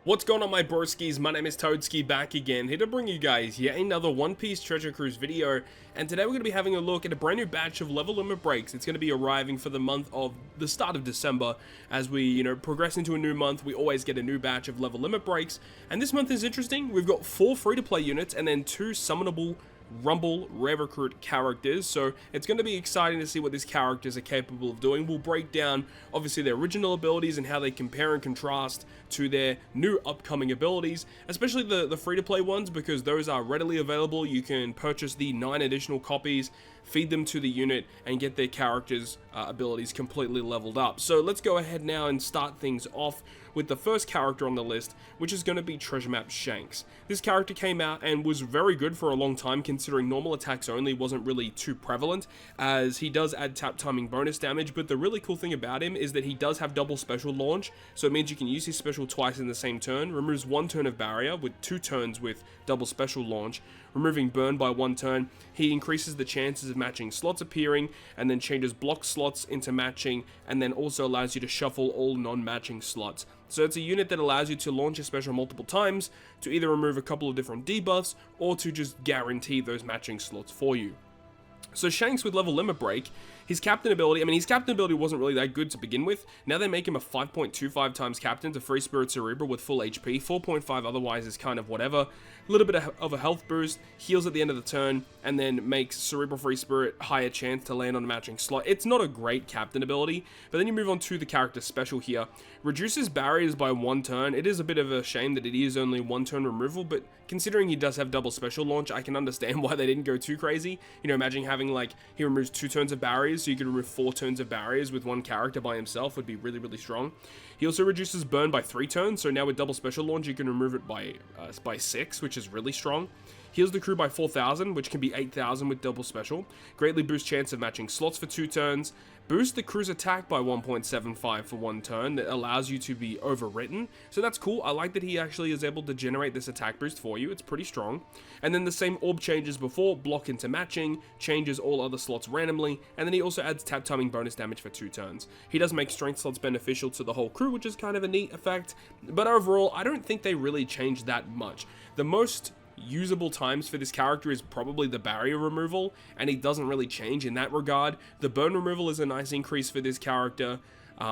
What's going on, my broskiis? My name is Toadskii, back again, here to bring you guys yet another One Piece Treasure Cruise video, and today we're going to be having a look at a brand new batch of level limit breaks. It's going to be arriving for the month of the start of December. As we, progress into a new month, we always get a new batch of level limit breaks, and this month is interesting. We've got 4 free-to-play units and then 2 summonable Rumble Rare Recruit characters, so it's going to be exciting to see what these characters are capable of doing. We'll break down obviously their original abilities and how they compare and contrast to their new upcoming abilities, especially the free-to-play ones, because those are readily available. You can purchase the 9 additional copies, feed them to the unit, and get their characters' abilities completely leveled up. So let's go ahead now and start things off with the first character on the list, which is going to be Treasure Map Shanks. This character came out and was very good for a long time, considering normal attacks only wasn't really too prevalent, as he does add tap timing bonus damage. But the really cool thing about him is that he does have double special launch, so it means you can use his special twice in the same turn, removes 1 turn of barrier with 2 turns with double special launch, removing burn by 1 turn. He increases the chances of matching slots appearing, and then changes block slots into matching, and then also allows you to shuffle all non-matching slots. So it's a unit that allows you to launch a special multiple times, to either remove a couple of different debuffs, or to just guarantee those matching slots for you. So Shanks with level limit break, his captain ability, his captain ability wasn't really that good to begin with. Now they make him a 5.25 times captain to Free Spirit Cerebral with full HP. 4.5 otherwise is kind of whatever. A little bit of a health boost, heals at the end of the turn, and then makes Cerebral Free Spirit higher chance to land on a matching slot. It's not a great captain ability, but then you move on to the character special here. Reduces barriers by 1 turn. It is a bit of a shame that it is only 1 turn removal, but considering he does have double special launch, I can understand why they didn't go too crazy. Imagine having, he removes 2 turns of barriers, so you can remove 4 turns of barriers with 1 character by himself. Would be really, really strong. He also reduces burn by 3 turns, so now with double special launch, you can remove it by 6, which is really strong. Heals the crew by 4,000, which can be 8,000 with double special. Greatly boosts chance of matching slots for 2 turns. Boost the crew's attack by 1.75 for 1 turn. That allows you to be overwritten. So that's cool. I like that he actually is able to generate this attack boost for you. It's pretty strong. And then the same orb changes before, block into matching, changes all other slots randomly, and then he also adds tap timing bonus damage for 2 turns. He does make strength slots beneficial to the whole crew, which is kind of a neat effect. But overall, I don't think they really changed that much. The most usable times for this character is probably the barrier removal, and he doesn't really change in that regard. The burn removal is a nice increase for this character.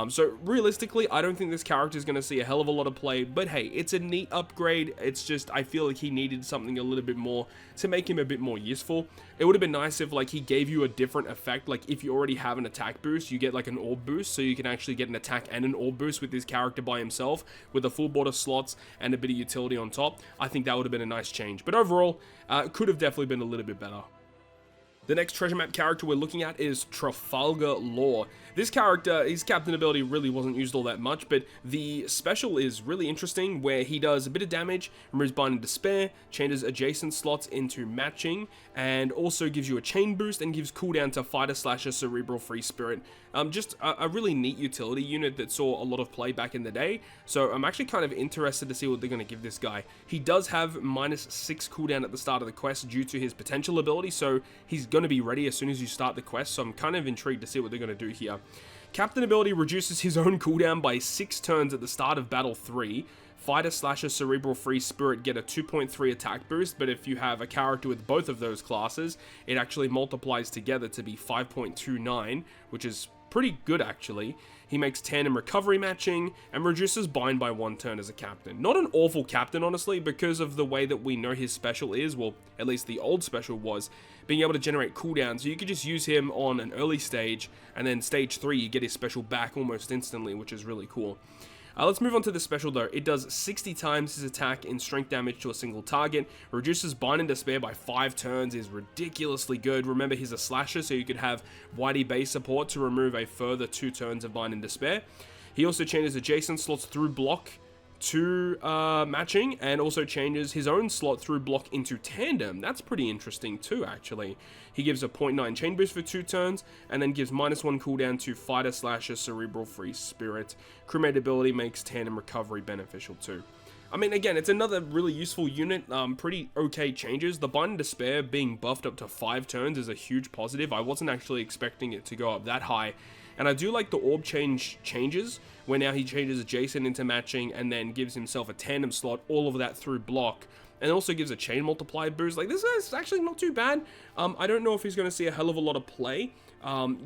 So realistically, I don't think this character is going to see a hell of a lot of play, but hey, it's a neat upgrade. It's just, I feel like he needed something a little bit more to make him a bit more useful. It would have been nice if he gave you a different effect. If you already have an attack boost, you get an orb boost, so you can actually get an attack and an orb boost with this character by himself, with a full board of slots and a bit of utility on top. I think that would have been a nice change, but overall, could have definitely been a little bit better. The next treasure map character we're looking at is Trafalgar Law. This character, his captain ability really wasn't used all that much, but the special is really interesting, where he does a bit of damage, removes Bind and Despair, changes adjacent slots into matching, and also gives you a chain boost and gives cooldown to Fighter Slasher Cerebral Free Spirit. Just a really neat utility unit that saw a lot of play back in the day, so I'm actually kind of interested to see what they're going to give this guy. He does have -6 cooldown at the start of the quest due to his potential ability, so he's going to be ready as soon as you start the quest, so I'm kind of intrigued to see what they're going to do here. Captain ability reduces his own cooldown by 6 turns at the start of Battle 3. Fighter Slasher Cerebral Free Spirit get a 2.3 attack boost, but if you have a character with both of those classes, it actually multiplies together to be 5.29, which is pretty good actually. He makes tandem recovery matching, and reduces bind by 1 turn as a captain. Not an awful captain, honestly, because of the way that we know his special is, well, at least the old special was, being able to generate cooldown, so you could just use him on an early stage, and then stage 3 you get his special back almost instantly, which is really cool. Let's move on to the special though. It does 60 times his attack in strength damage to a single target, reduces Bind and Despair by 5 turns, is ridiculously good. Remember, he's a slasher, so you could have Whitey base support to remove a further 2 turns of Bind and Despair. He also changes adjacent slots through block to matching, and also changes his own slot through block into tandem. That's pretty interesting too, actually. He gives a 0.9 chain boost for 2 turns, and then gives -1 cooldown to Fighter Slasher Cerebral Free Spirit. Crewmate ability makes tandem recovery beneficial too. Again, it's another really useful unit, pretty okay changes. The Bind and Despair being buffed up to 5 turns is a huge positive. I wasn't actually expecting it to go up that high. And I do like the orb changes, where now he changes adjacent into matching and then gives himself a tandem slot, all of that through block. And also gives a chain multiplier boost. Like, this is actually not too bad. I don't know if he's going to see a hell of a lot of play.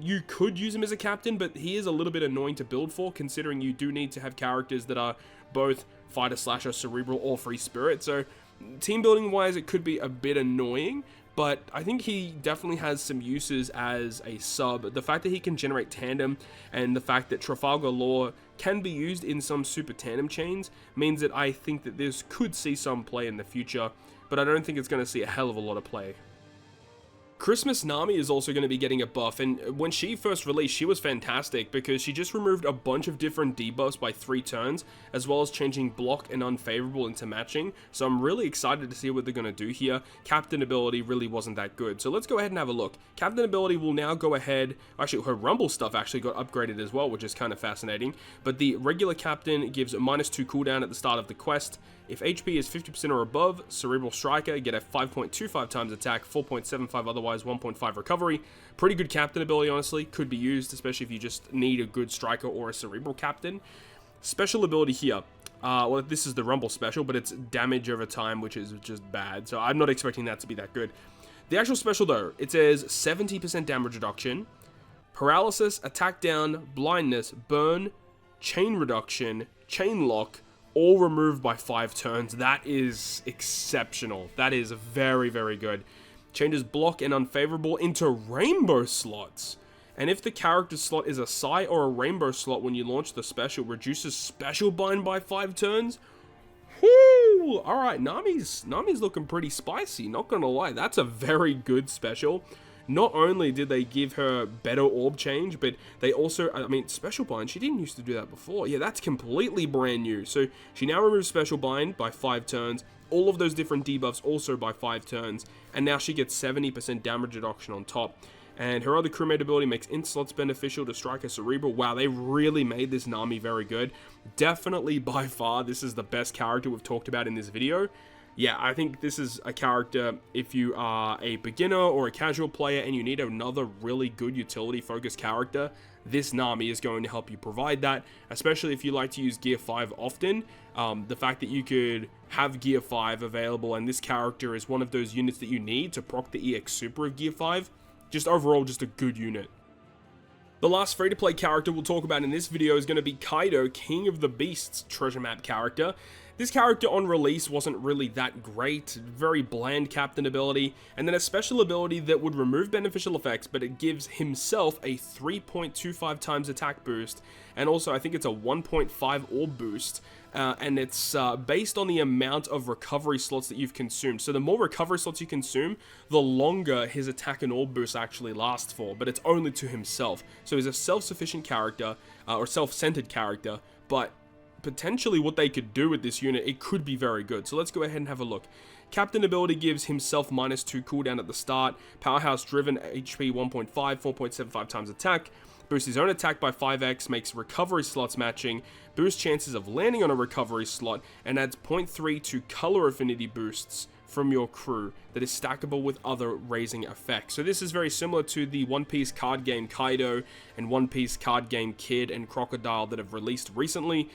You could use him as a captain, but he is a little bit annoying to build for, considering you do need to have characters that are both fighter, slasher, cerebral, or free spirit. So team building wise, it could be a bit annoying, but I think he definitely has some uses as a sub. The fact that he can generate tandem, and the fact that Trafalgar Law can be used in some super tandem chains, means that I think that this could see some play in the future, but I don't think it's going to see a hell of a lot of play. Christmas Nami is also going to be getting a buff, and when she first released, she was fantastic because she just removed a bunch of different debuffs by 3 turns, as well as changing block and unfavorable into matching. So I'm really excited to see what they're going to do here. Captain ability really wasn't that good, so let's go ahead and have a look. Captain ability will now go ahead, actually her Rumble stuff actually got upgraded as well, which is kind of fascinating, but the regular captain gives a -2 cooldown at the start of the quest. If HP is 50% or above, Cerebral Striker get a 5.25 times attack, 4.75 otherwise, 1.5 recovery. Pretty good captain ability, honestly. Could be used, especially if you just need a good striker or a cerebral captain. Special ability here. Well, this is the Rumble special, but it's damage over time, which is just bad. So I'm not expecting that to be that good. The actual special, though, it says 70% damage reduction, paralysis, attack down, blindness, burn, chain reduction, chain lock, all removed by 5 turns. That is exceptional. That is very, very good. Changes block and unfavorable into rainbow slots. And if the character slot is a Psi or a rainbow slot when you launch the special, reduces special bind by 5 turns. Whoo! Alright, Nami's looking pretty spicy, not gonna lie. That's a very good special. Not only did they give her better orb change, but they also, I mean, special bind, she didn't used to do that before. Yeah, that's completely brand new. So she now removes special bind by 5 turns, all of those different debuffs also by 5 turns, and now she gets 70% damage reduction on top. And her other crewmate ability makes int slots beneficial to Striker Cerebral. Wow, they really made this Nami very good. Definitely, by far, this is the best character we've talked about in this video. Yeah, I think this is a character, if you are a beginner or a casual player and you need another really good utility-focused character, this Nami is going to help you provide that, especially if you like to use Gear 5 often. The fact that you could have Gear 5 available and this character is one of those units that you need to proc the EX Super of Gear 5, just overall, just a good unit. The last free-to-play character we'll talk about in this video is going to be Kaido, King of the Beasts treasure map character. This character on release wasn't really that great, very bland captain ability, and then a special ability that would remove beneficial effects, but it gives himself a 3.25 times attack boost, and also I think it's a 1.5 orb boost, and it's based on the amount of recovery slots that you've consumed. So the more recovery slots you consume, the longer his attack and orb boost actually lasts for, but it's only to himself. So he's a self-sufficient character, or self-centered character, but potentially what they could do with this unit, it could be very good. So let's go ahead and have a look. Captain ability gives himself -2 cooldown at the start. Powerhouse driven, HP 1.5, 4.75 times attack. Boosts his own attack by 5x, makes recovery slots matching, boosts chances of landing on a recovery slot, and adds 0.3 to color affinity boosts from your crew that is stackable with other raising effects. So this is very similar to the One Piece card game Kaido and One Piece card game Kid and Crocodile that have released recently.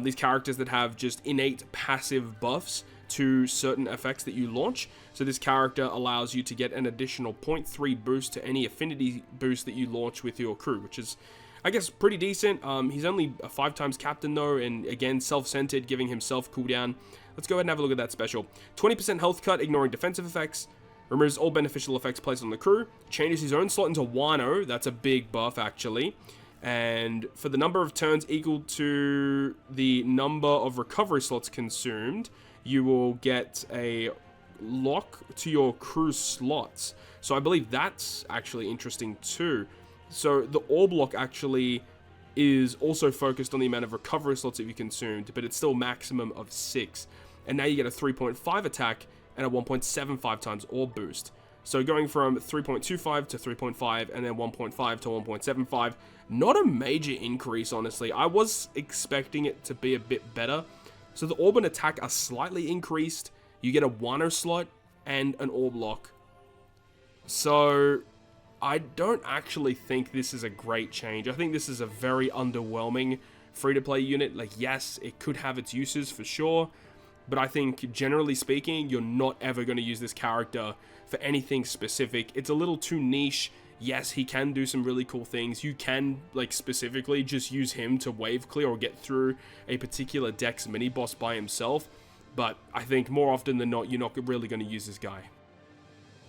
These characters that have just innate passive buffs to certain effects that you launch. So this character allows you to get an additional 0.3 boost to any affinity boost that you launch with your crew, which is, I guess, pretty decent. He's only a 5 times captain though, and again, self-centered, giving himself cooldown. Let's go ahead and have a look at that special. 20% health cut, ignoring defensive effects. Removes all beneficial effects placed on the crew. Changes his own slot into Wano. That's a big buff, actually. And for the number of turns equal to the number of recovery slots consumed, you will get a lock to your crew slots. So I believe that's actually interesting too. So the orb lock actually is also focused on the amount of recovery slots that you consumed, but it's still maximum of 6. And now you get a 3.5 attack and a 1.75 times orb boost. So going from 3.25 to 3.5 and then 1.5 to 1.75, not a major increase, honestly. I was expecting it to be a bit better. So the orb and attack are slightly increased. You get a Wano slot and an orb lock. So I don't actually think this is a great change. I think this is a very underwhelming free-to-play unit. Like, yes, it could have its uses for sure, but I think generally speaking, you're not ever going to use this character for anything specific. It's a little too niche. Yes, he can do some really cool things. You can, like, specifically just use him to wave clear or get through a particular DEX mini-boss by himself, but I think more often than not, you're not really going to use this guy.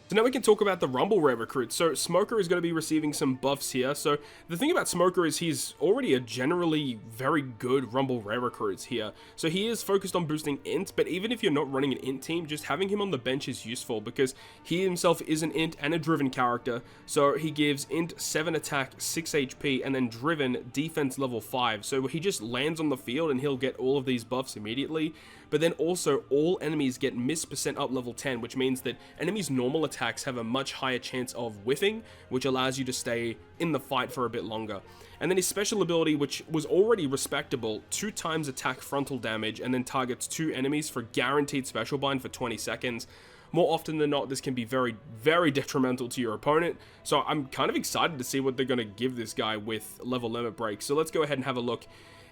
So now we can talk about the Rumble Rare recruits. So Smoker is going to be receiving some buffs here. So the thing about Smoker is he's already a generally very good Rumble Rare recruits here. So he is focused on boosting INT, but even if you're not running an INT team, just having him on the bench is useful because he himself is an INT and a driven character. So he gives INT 7 attack, 6 HP, and then driven defense level 5. So he just lands on the field and he'll get all of these buffs immediately. But then also all enemies get miss percent up level 10, which means that enemies' normal attacks have a much higher chance of whiffing, which allows you to stay in the fight for a bit longer. And then his special ability, which was already respectable, 2 times attack frontal damage and then targets 2 enemies for guaranteed special bind for 20 seconds. More often than not, this can be very, very detrimental to your opponent. So I'm kind of excited to see what they're going to give this guy with level limit breaks. So let's go ahead and have a look.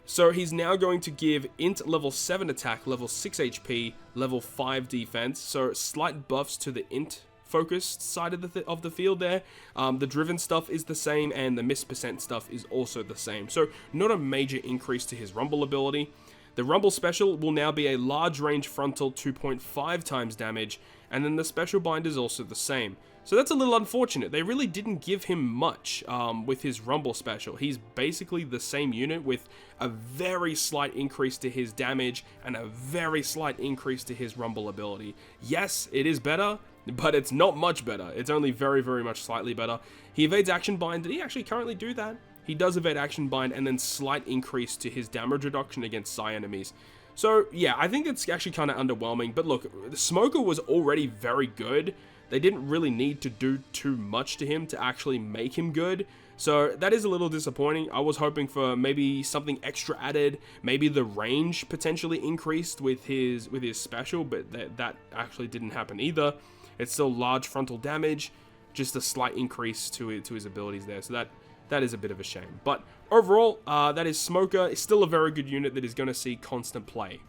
So he's now going to give INT level 7 attack, level 6 HP, level 5 defense. So slight buffs to the INT focused side of the field there. The driven stuff is the same and the miss percent stuff is also the same. So not a major increase to his Rumble ability. The Rumble special will now be a large range frontal 2.5 times damage, and then the special bind is also the same. So that's a little unfortunate. They really didn't give him much with his Rumble special. He's basically the same unit with a very slight increase to his damage and a very slight increase to his Rumble ability. Yes, it is better, but it's not much better. It's only very, very much slightly better. He evades action bind. Did he actually currently do that? He does evade action bind and then slight increase to his damage reduction against Psi enemies. So yeah, I think it's actually kind of underwhelming. But look, the Smoker was already very good. They didn't really need to do too much to him to actually make him good. So that is a little disappointing. I was hoping for maybe something extra added, maybe the range potentially increased with his special, but that actually didn't happen either. It's still large frontal damage, just a slight increase to his abilities there. So that is a bit of a shame. But overall, that is Smoker. It's still a very good unit that is going to see constant play.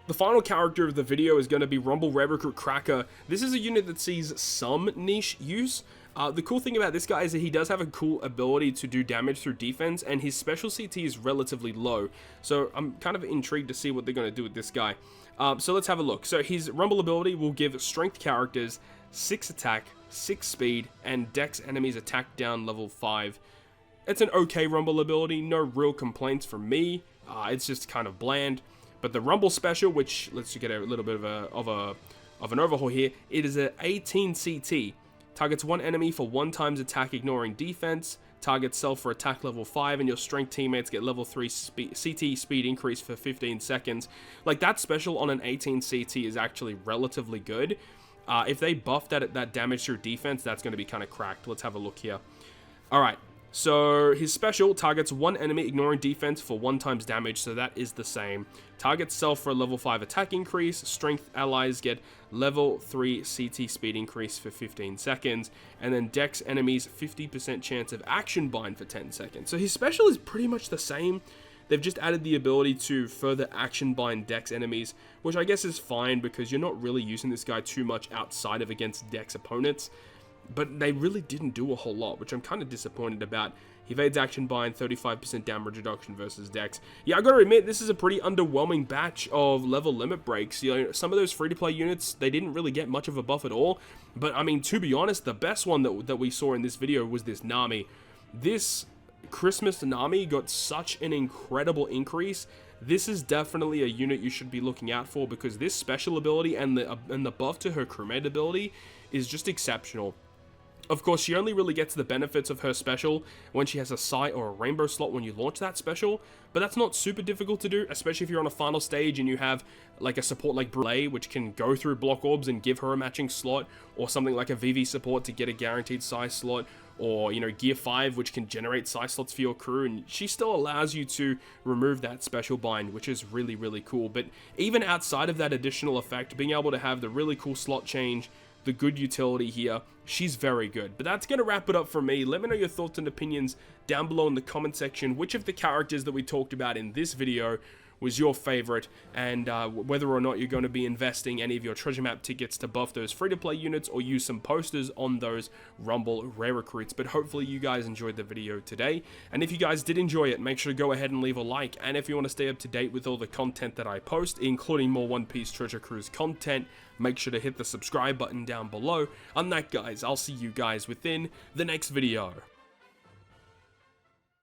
The final character of the video is going to be Rumble Rare Recruit Cracker. This is a unit that sees some niche use. The cool thing about this guy is that he does have a cool ability to do damage through defense, and his special CT is relatively low. So I'm kind of intrigued to see what they're going to do with this guy. So let's have a look. So his Rumble ability will give strength characters 6 attack, 6 speed, and Dex enemies attack down level 5. It's an okay Rumble ability, no real complaints from me. It's just kind of bland. But the Rumble special, which lets you get a little bit of an overhaul here, it is an 18 CT. Targets 1 enemy for 1 times attack ignoring defense. Targets self for attack level 5, and your strength teammates get level 3 CT speed increase for 15 seconds. Like, that special on an 18 CT is actually relatively good. If they buff that damage through defense, that's going to be kind of cracked. Let's have a look here. Alright, so his special targets 1 enemy ignoring defense for 1 times damage, so that is the same. Targets self for a level 5 attack increase. Strength allies get level 3 CT speed increase for 15 seconds. And then Dex enemies 50% chance of action bind for 10 seconds. So his special is pretty much the same. They've just added the ability to further action bind Dex enemies, which I guess is fine because you're not really using this guy too much outside of against Dex opponents. But they really didn't do a whole lot, which I'm kind of disappointed about. He evades action bind, 35% damage reduction versus Dex. Yeah, I gotta admit, this is a pretty underwhelming batch of level limit breaks. You know, some of those free-to-play units, they didn't really get much of a buff at all. But, I mean, to be honest, the best one that we saw in this video was this Nami. This Christmas Nami got such an incredible increase. This is definitely a unit you should be looking out for because this special ability and the buff to her crewmate ability is just exceptional. Of course, she only really gets the benefits of her special when she has a Psi or a Rainbow slot when you launch that special, but that's not super difficult to do, especially if you're on a final stage and you have like a support like Brule, which can go through block orbs and give her a matching slot, or something like a VV support to get a guaranteed Psi slot, or, you know, Gear 5, which can generate Psi slots for your crew, and she still allows you to remove that special bind, which is really, really cool. But even outside of that additional effect, being able to have the really cool slot change, the good utility here, she's very good. But that's going to wrap it up for me. Let me know your thoughts and opinions down below in the comment section. Which of the characters that we talked about in this video was your favorite, and whether or not you're going to be investing any of your treasure map tickets to buff those free-to-play units or use some posters on those Rumble rare recruits. But hopefully you guys enjoyed the video today, and if you guys did enjoy it, make sure to go ahead and leave a like. And if you want to stay up to date with all the content that I post, including more One Piece Treasure Cruise content, make sure to hit the subscribe button down below. On that, guys, I'll see you guys within the next video.